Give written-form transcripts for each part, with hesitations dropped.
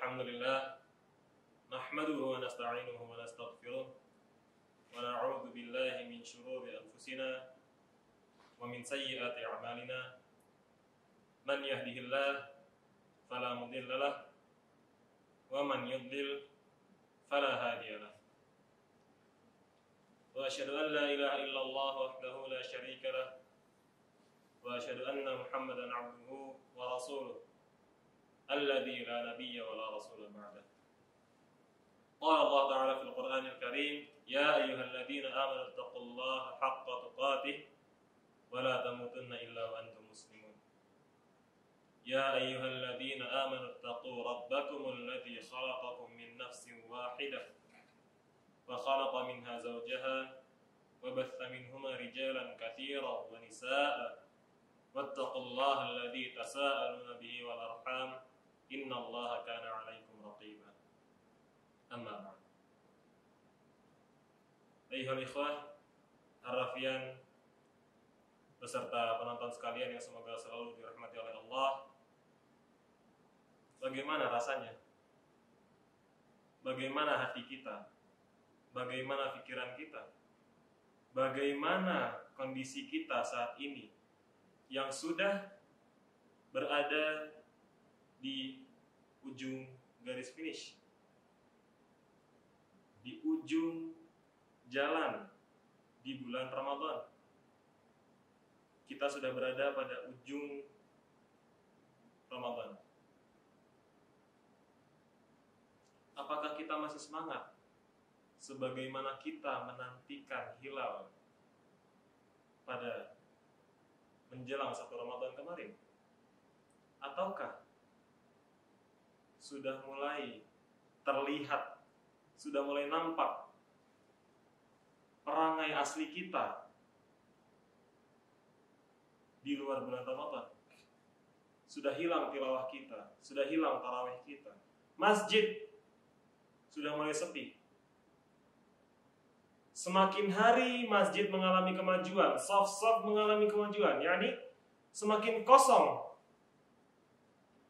Alhamdulillah, nahmaduhu wa nasta'inuhu wa nastaghfiruh wa na'udzu billahi min shururi anfusina wa min sayyiati a'malina. Man yahdihillah fala mudilla lahu wa man yudlil fala hadiya lahu. Wa asyhadu an la ilaha illallah wahdahu la syarika lahu wa asyhadu anna Muhammadan 'abduhu wa rasuluh alladzi la nabiyya wa la rasula ba'dah. Qala Allah ta'ala fil Qur'anil Karim, ya ayyuhalladzina amanu taqullaha haqqa tuqatih wa la tamutunna illa wa antum muslimun. Ya ayyuhalladzina amanu taqu rabbakumul ladzi khalaqakum min nafsin wahidah wa khalaqa minha zawjaha wa batha minhuma rijalan katsiran wa nisaa'a wattaqullaha alladzi tasaaluna bihi wal arham innallaha kana 'alaikum raqiba. Amma ba'd. Ayyuhal ikhwah ar-rafian beserta penonton sekalian yang semoga selalu dirahmati oleh Allah. Bagaimana rasanya? Bagaimana hati kita? Bagaimana pikiran kita? Bagaimana kondisi kita saat ini yang sudah berada di ujung garis finish, di ujung jalan di bulan Ramadan? Kita sudah berada pada ujung Ramadan. Apakah kita masih semangat sebagaimana kita menantikan hilal pada menjelang 1 Ramadan kemarin? Ataukah sudah mulai terlihat, sudah mulai nampak perangai asli kita di luar bulan Ramadan? Sudah hilang tilawah kita, sudah hilang tarawih kita. Masjid sudah mulai sepi. Semakin hari masjid mengalami kemajuan, shaf-shaf mengalami kemajuan, yakni semakin kosong.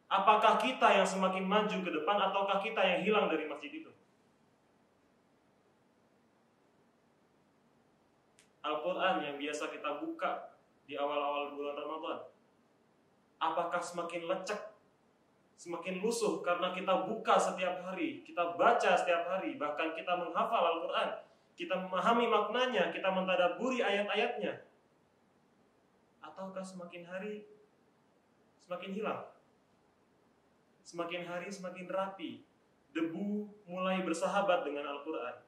Apakah kita yang semakin maju ke depan ataukah kita yang hilang dari masjid itu? Al-Quran yang biasa kita buka di awal-awal bulan Ramadan, apakah semakin lecek, semakin lusuh karena kita buka setiap hari, kita baca setiap hari, bahkan kita menghafal Al-Quran, kita memahami maknanya, kita mentadabburi ayat-ayatnya? Ataukah semakin hari semakin hilang? Semakin hari semakin rapi, debu mulai bersahabat dengan Al-Quran.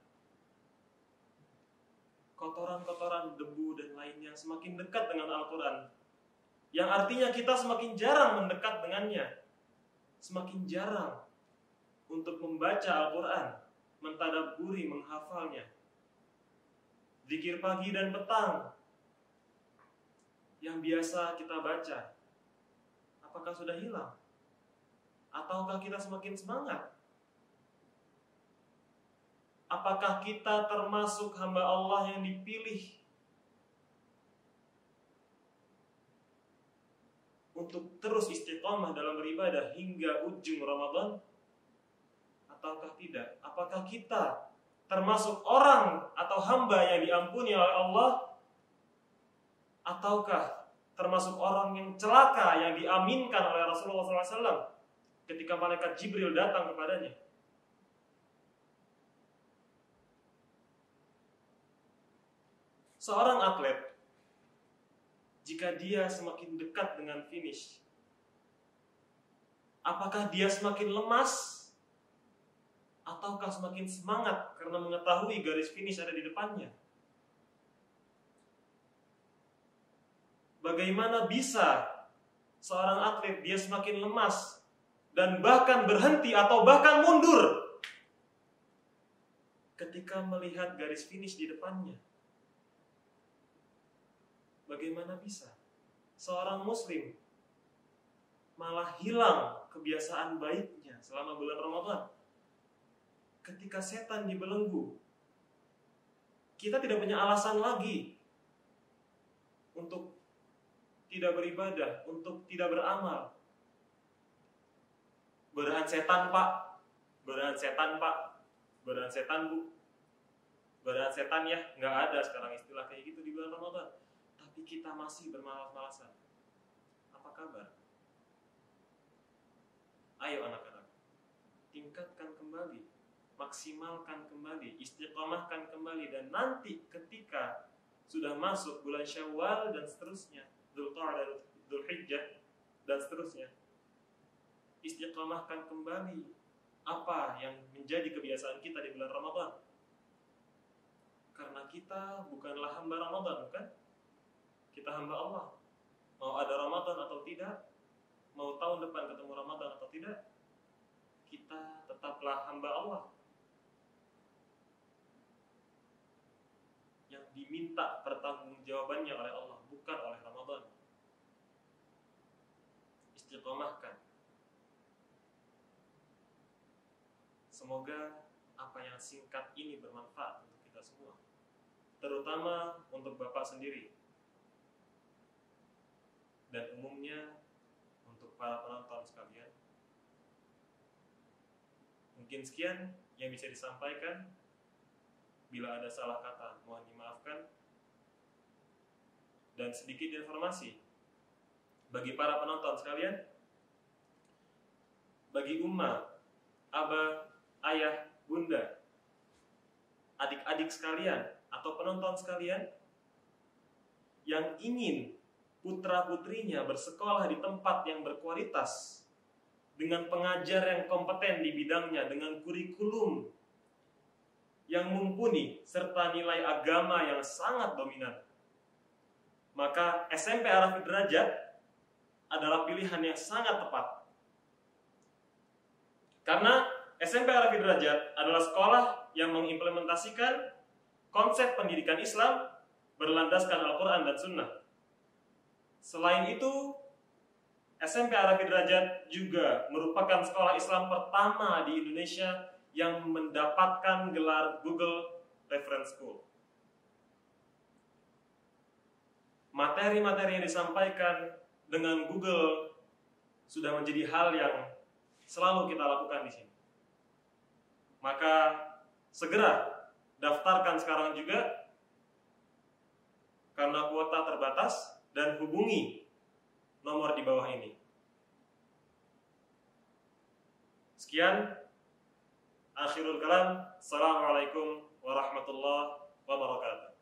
Kotoran-kotoran debu dan lainnya semakin dekat dengan Al-Quran, yang artinya kita semakin jarang mendekat dengannya, semakin jarang untuk membaca Al-Quran, mentadabburi, menghafalnya. Zikir pagi dan petang yang biasa kita baca, apakah sudah hilang? Ataukah kita semakin semangat? Apakah kita termasuk hamba Allah yang dipilih untuk terus istiqamah dalam beribadah hingga ujung Ramadan? Ataukah tidak? Apakah kita termasuk orang atau hamba yang diampuni oleh Allah? Ataukah termasuk orang yang celaka yang diaminkan oleh Rasulullah SAW ketika malaikat Jibril datang kepadanya? Seorang atlet, jika dia semakin dekat dengan finish, apakah dia semakin lemas ataukah semakin semangat karena mengetahui garis finish ada di depannya? Bagaimana bisa seorang atlet dia semakin lemas dan bahkan berhenti atau bahkan mundur ketika melihat garis finish di depannya? Bagaimana bisa seorang muslim malah hilang kebiasaan baiknya selama bulan Ramadan? Ketika setan dibelenggu, kita tidak punya alasan lagi untuk tidak beribadah, untuk tidak beramal. Godaan setan, Pak, godaan setan Pak, godaan setan Bu, godaan setan ya, nggak ada sekarang istilah kayak gitu di bulan Ramadan. Tapi kita masih bermalas-malasan. Apa kabar? Ayo anak-anak, tingkatkan kembali, maksimalkan kembali, istiqomahkan kembali, dan nanti ketika sudah masuk bulan Syawal dan seterusnya, Dzulqa'dah, Dzulhijjah dan seterusnya, istiqomahkan kembali apa yang menjadi kebiasaan kita di bulan Ramadan. Karena kita bukanlah hamba Ramadan, bukan? Kita hamba Allah. Mau ada Ramadan atau tidak, mau tahun depan ketemu Ramadan atau tidak, kita tetaplah hamba Allah yang diminta pertanggungjawabannya oleh Allah, bukan oleh Ramadan. Istiqomahkan. Semoga apa yang singkat ini bermanfaat untuk kita semua, terutama untuk Bapak sendiri dan umumnya untuk para penonton sekalian. Mungkin sekian yang bisa disampaikan. Bila ada salah kata, mohon dimaafkan. Dan sedikit informasi bagi para penonton sekalian, bagi umma, aba, ayah, bunda, adik-adik sekalian, atau penonton sekalian yang ingin putra-putrinya bersekolah di tempat yang berkualitas, dengan pengajar yang kompeten di bidangnya, dengan kurikulum yang mumpuni, serta nilai agama yang sangat dominan, maka SMP Ar-Rafiq Derajat adalah pilihan yang sangat tepat. Karena SMP Ar-Rafiq Derajat adalah sekolah yang mengimplementasikan konsep pendidikan Islam berlandaskan Al-Quran dan Sunnah. Selain itu, SMP Ar-Rafiq Derajat juga merupakan sekolah Islam pertama di Indonesia yang mendapatkan gelar Google Reference School. Materi-materi yang disampaikan dengan Google sudah menjadi hal yang selalu kita lakukan di sini. Maka segera daftarkan sekarang juga, karena kuota terbatas, dan hubungi nomor di bawah ini. Sekian. Akhirul kalam. Assalamualaikum warahmatullahi wabarakatuh.